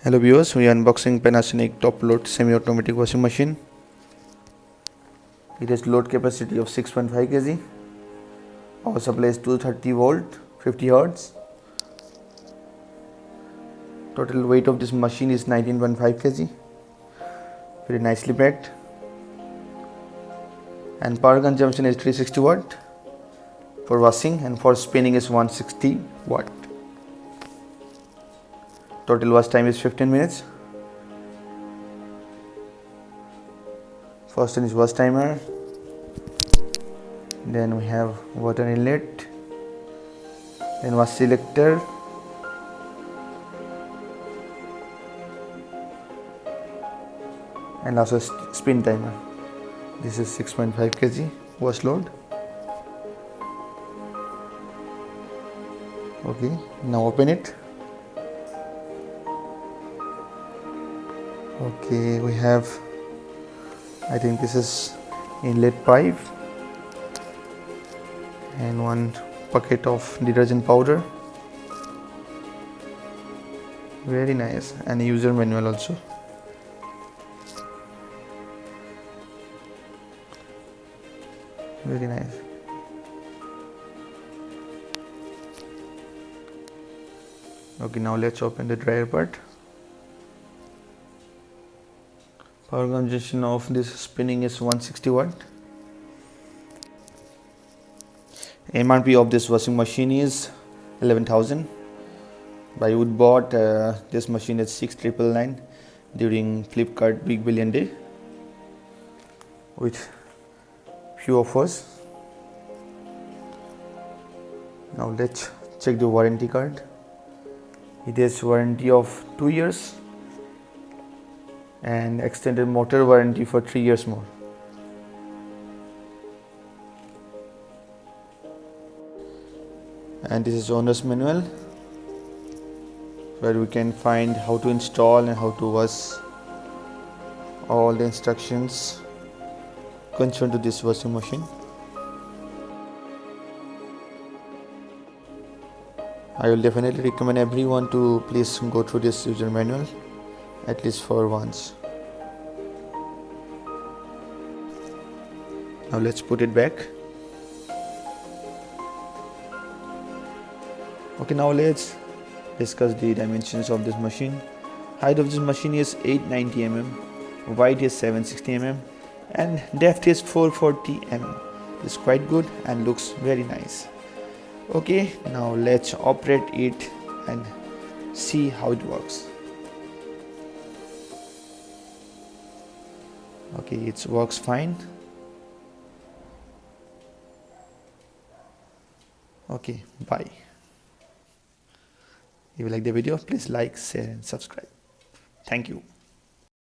Hello viewers, we are unboxing Panasonic top load semi-automatic washing machine. It has load capacity of 6.5 kg. Power supply is 230 volt, 50 Hz. Total weight of this machine is 19.5 kg. Very nicely packed. And power consumption is 360 watt for washing, and for spinning is 160 watt. Total wash time is 15 minutes. First one is wash timer. Then we have water inlet. Then wash selector. And also spin timer. This is 6.5 kg wash load. Okay, now open it. Okay, we have, I think this is inlet pipe and one packet of detergent powder. Very nice, and a user manual also. Very nice. Okay, now let's open the dryer part. Power consumption of this spinning is 160 watt. MRP of this washing machine is 11,000. I would bought this machine at 6,999 during Flipkart Big Billion Day with few offers. Now let's check the warranty card. It has warranty of 2 years and extended motor warranty for 3 years more. And this is owner's manual, where we can find how to install and how to wash, all the instructions concerned to this washing machine. I will definitely recommend everyone to please go through this user manual at least for once. Now let's put it back. Okay, now let's discuss the dimensions of this machine. Height of this machine is 890 mm, wide is 760 mm, and depth is 440 mm. It's quite good and looks very nice. Okay, now let's operate it and see how it works. Okay, it works fine. Okay, bye. If you like the video, please like, share and subscribe. Thank you.